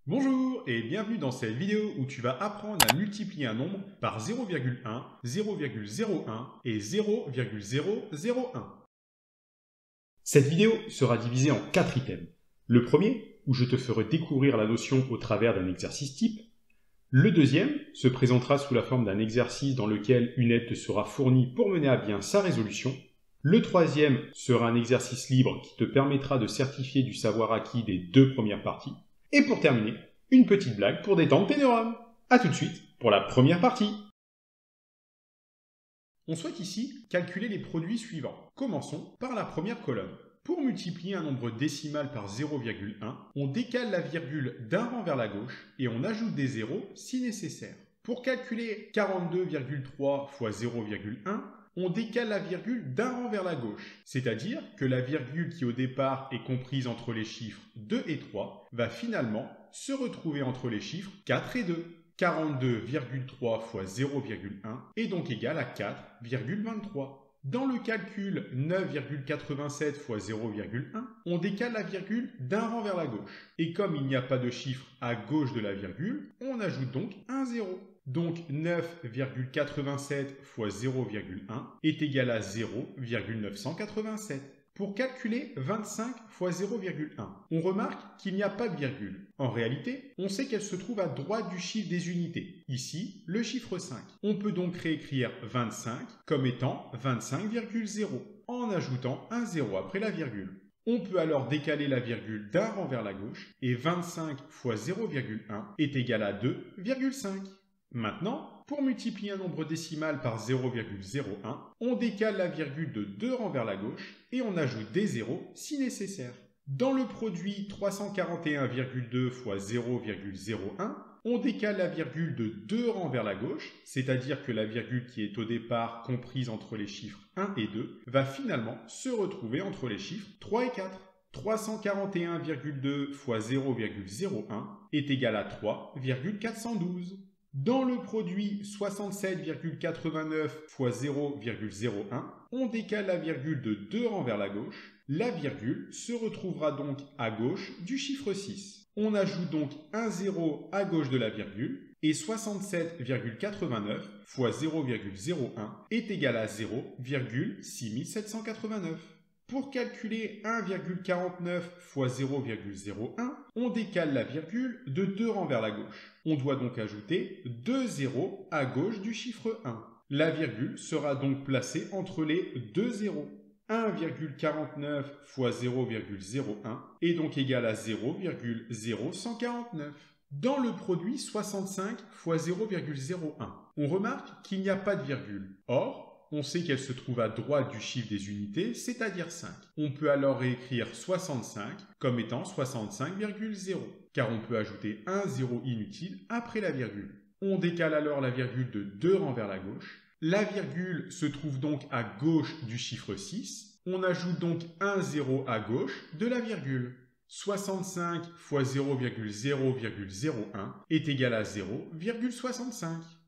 Bonjour et bienvenue dans cette vidéo où tu vas apprendre à multiplier un nombre par 0,1, 0,01 et 0,001. Cette vidéo sera divisée en 4 items. Le premier, où je te ferai découvrir la notion au travers d'un exercice type. Le deuxième se présentera sous la forme d'un exercice dans lequel une aide te sera fournie pour mener à bien sa résolution. Le troisième sera un exercice libre qui te permettra de certifier du savoir acquis des 2 premières parties. Et pour terminer, une petite blague pour détendre tes neurones. A tout de suite pour la première partie. On souhaite ici calculer les produits suivants. Commençons par la première colonne. Pour multiplier un nombre décimal par 0,1, on décale la virgule d'un rang vers la gauche et on ajoute des zéros si nécessaire. Pour calculer 42,3 fois 0,1, on décale la virgule d'un rang vers la gauche, c'est-à-dire que la virgule qui au départ est comprise entre les chiffres 2 et 3 va finalement se retrouver entre les chiffres 4 et 2. 42,3 fois 0,1 est donc égal à 4,23. Dans le calcul 9,87 fois 0,1, on décale la virgule d'un rang vers la gauche. Et comme il n'y a pas de chiffre à gauche de la virgule, on ajoute donc un 0. Donc 9,87 fois 0,1 est égal à 0,987. Pour calculer 25 fois 0,1, on remarque qu'il n'y a pas de virgule. En réalité, on sait qu'elle se trouve à droite du chiffre des unités, ici le chiffre 5. On peut donc réécrire 25 comme étant 25,0 en ajoutant un 0 après la virgule. On peut alors décaler la virgule d'un rang vers la gauche et 25 fois 0,1 est égal à 2,5. Maintenant, pour multiplier un nombre décimal par 0,01, on décale la virgule de 2 rangs vers la gauche et on ajoute des zéros si nécessaire. Dans le produit 341,2 fois 0,01, on décale la virgule de 2 rangs vers la gauche, c'est-à-dire que la virgule qui est au départ comprise entre les chiffres 1 et 2 va finalement se retrouver entre les chiffres 3 et 4. 341,2 fois 0,01 est égal à 3,412. Dans le produit 67,89 fois 0,01, on décale la virgule de 2 rangs vers la gauche. La virgule se retrouvera donc à gauche du chiffre 6. On ajoute donc un 0 à gauche de la virgule et 67,89 fois 0,01 est égal à 0,6789. Pour calculer 1,49 fois 0,01, on décale la virgule de 2 rangs vers la gauche. On doit donc ajouter 2 zéros à gauche du chiffre 1. La virgule sera donc placée entre les 2 zéros. 1,49 fois 0,01 est donc égal à 0,0149. Dans le produit 65 fois 0,01, on remarque qu'il n'y a pas de virgule. Or, on sait qu'elle se trouve à droite du chiffre des unités, c'est-à-dire 5. On peut alors réécrire 65 comme étant 65,0, car on peut ajouter un 0 inutile après la virgule. On décale alors la virgule de 2 rangs vers la gauche. La virgule se trouve donc à gauche du chiffre 6. On ajoute donc un 0 à gauche de la virgule. 65 fois 0,001 est égal à 0,65.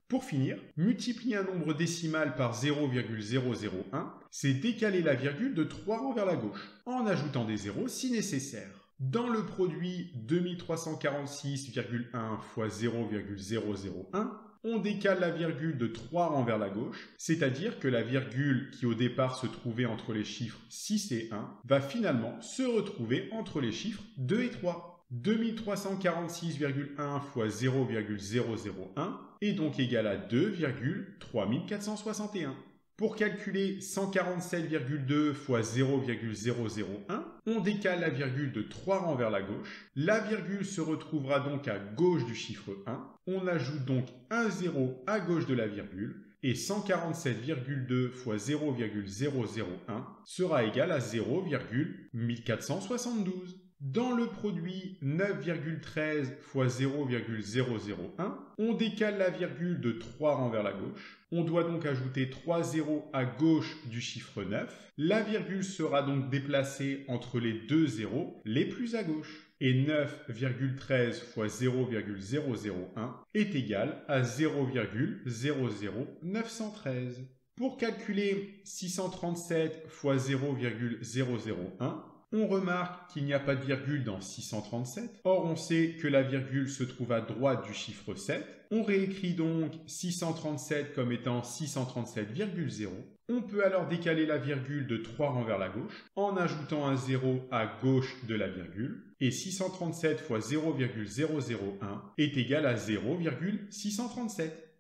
Pour finir, multiplier un nombre décimal par 0,001, c'est décaler la virgule de 3 rangs vers la gauche, en ajoutant des zéros si nécessaire. Dans le produit 2346,1 fois 0,001, on décale la virgule de 3 rangs vers la gauche, c'est-à-dire que la virgule qui au départ se trouvait entre les chiffres 6 et 1 va finalement se retrouver entre les chiffres 2 et 3. 2346,1 fois 0,001 est donc égal à 2,3461. Pour calculer 147,2 fois 0,001, on décale la virgule de 3 rangs vers la gauche. La virgule se retrouvera donc à gauche du chiffre 1. On ajoute donc un 0 à gauche de la virgule. Et 147,2 fois 0,001 sera égal à 0,1472. Dans le produit 9,13 fois 0,001, on décale la virgule de 3 rangs vers la gauche. On doit donc ajouter 3 zéros à gauche du chiffre 9. La virgule sera donc déplacée entre les 2 zéros les plus à gauche. Et 9,13 fois 0,001 est égal à 0,00913. Pour calculer 637 fois 0,001, On remarque qu'il n'y a pas de virgule dans 637. Or, on sait que la virgule se trouve à droite du chiffre 7. On réécrit donc 637 comme étant 637,0. On peut alors décaler la virgule de 3 rangs vers la gauche en ajoutant un 0 à gauche de la virgule. Et 637 fois 0,001 est égal à 0,637.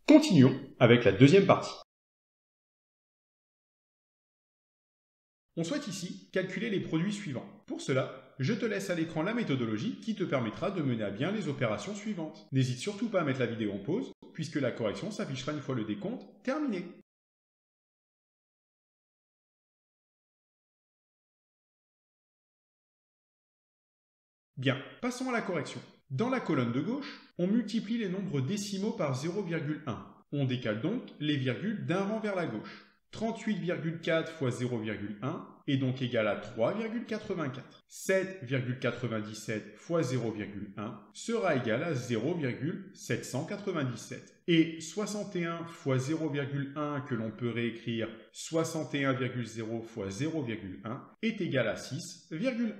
Continuons avec la deuxième partie. On souhaite ici calculer les produits suivants. Pour cela, je te laisse à l'écran la méthodologie qui te permettra de mener à bien les opérations suivantes. N'hésite surtout pas à mettre la vidéo en pause, puisque la correction s'affichera une fois le décompte terminé. Bien, passons à la correction. Dans la colonne de gauche, on multiplie les nombres décimaux par 0,1. On décale donc les virgules d'un rang vers la gauche. 38,4 fois 0,1 est donc égal à 3,84. 7,97 fois 0,1 sera égal à 0,797. Et 61 fois 0,1 que l'on peut réécrire 61,0 fois 0,1 est égal à 6,1.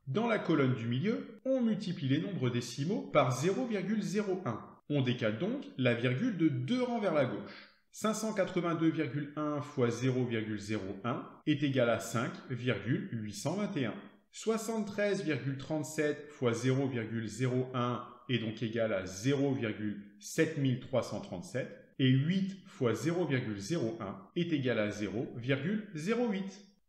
Dans la colonne du milieu, on multiplie les nombres décimaux par 0,01. On décale donc la virgule de 2 rangs vers la gauche. 582,1 fois 0,01 est égal à 5,821. 73,37 fois 0,01 est donc égal à 0,7337 et 8 fois 0,01 est égal à 0,08.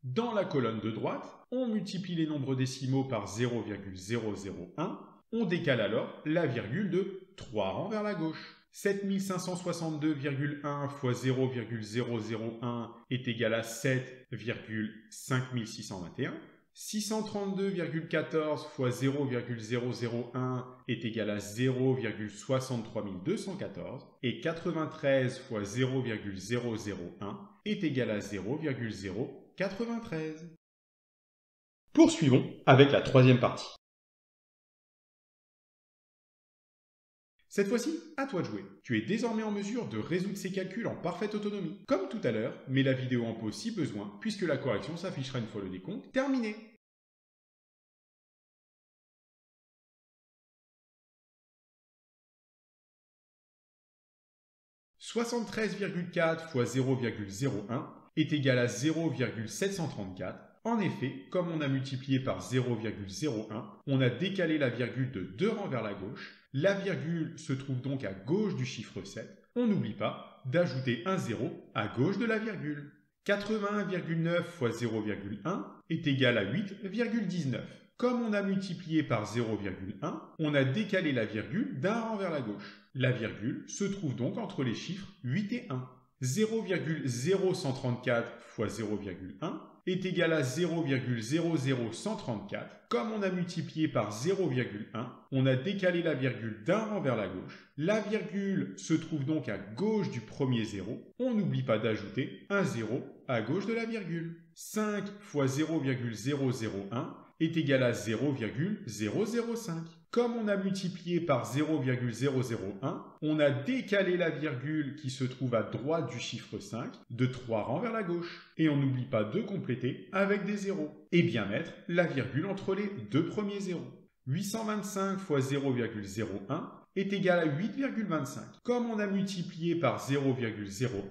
Dans la colonne de droite, on multiplie les nombres décimaux par 0,001. On décale alors la virgule de 3 rangs vers la gauche. 7562,1 fois 0,001 est égal à 7,5621. 632,14 fois 0,001 est égal à 0,63214. Et 93 fois 0,001 est égal à 0,093. Poursuivons avec la troisième partie. Cette fois-ci, à toi de jouer. Tu es désormais en mesure de résoudre ces calculs en parfaite autonomie. Comme tout à l'heure, mets la vidéo en pause si besoin, puisque la correction s'affichera une fois le décompte terminé. « 73,4 fois 0,01 est égal à 0,734. En effet, comme on a multiplié par 0,01, on a décalé la virgule de 2 rangs vers la gauche. La virgule se trouve donc à gauche du chiffre 7. On n'oublie pas d'ajouter un 0 à gauche de la virgule. 81,9 fois 0,1 est égal à 8,19. Comme on a multiplié par 0,1, on a décalé la virgule d'un rang vers la gauche. La virgule se trouve donc entre les chiffres 8 et 1. 0,0134 fois 0,1 est égal à 0,00134. Comme on a multiplié par 0,1, on a décalé la virgule d'un rang vers la gauche. La virgule se trouve donc à gauche du premier 0. On n'oublie pas d'ajouter un 0 à gauche de la virgule. 5 fois 0,001 est égal à 0,005. Comme on a multiplié par 0,001, on a décalé la virgule qui se trouve à droite du chiffre 5 de 3 rangs vers la gauche. Et on n'oublie pas de compléter avec des zéros. Et bien mettre la virgule entre les deux premiers zéros. 825 fois 0,01 est égal à 8,25. Comme on a multiplié par 0,01,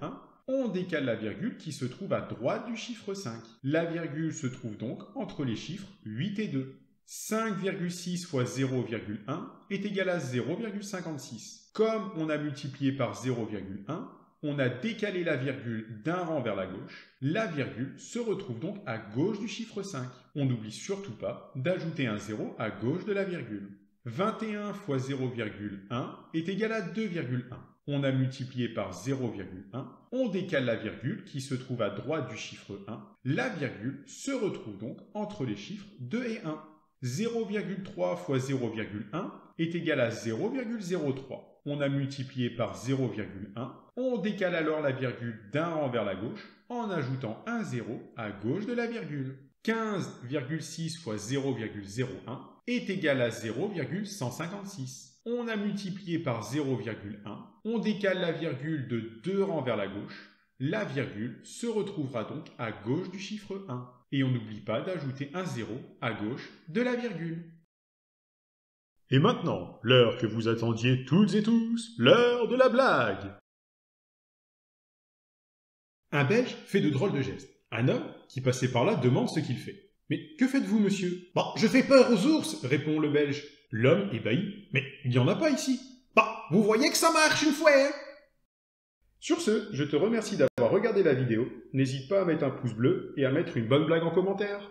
on décale la virgule qui se trouve à droite du chiffre 5. La virgule se trouve donc entre les chiffres 8 et 2. 5,6 fois 0,1 est égal à 0,56. Comme on a multiplié par 0,1, on a décalé la virgule d'un rang vers la gauche. La virgule se retrouve donc à gauche du chiffre 5. On n'oublie surtout pas d'ajouter un 0 à gauche de la virgule. 21 fois 0,1 est égal à 2,1. On a multiplié par 0,1, on décale la virgule qui se trouve à droite du chiffre 1. La virgule se retrouve donc entre les chiffres 2 et 1. 0,3 fois 0,1 est égal à 0,03. On a multiplié par 0,1. On décale alors la virgule d'un rang vers la gauche en ajoutant un 0 à gauche de la virgule. 15,6 fois 0,01 est égal à 0,156. On a multiplié par 0,1. On décale la virgule de 2 rangs vers la gauche. La virgule se retrouvera donc à gauche du chiffre 1. Et on n'oublie pas d'ajouter un 0 à gauche de la virgule. Et maintenant, l'heure que vous attendiez toutes et tous, l'heure de la blague. Un Belge fait de drôles de gestes. Un homme qui passait par là demande ce qu'il fait. « Mais que faites-vous, monsieur ?»« Bah, je fais peur aux ours !» répond le Belge. L'homme ébahi. « Mais il n'y en a pas ici !»« Bah, vous voyez que ça marche une fois, hein ?» Sur ce, je te remercie d'avoir regardé la vidéo. N'hésite pas à mettre un pouce bleu et à mettre une bonne blague en commentaire.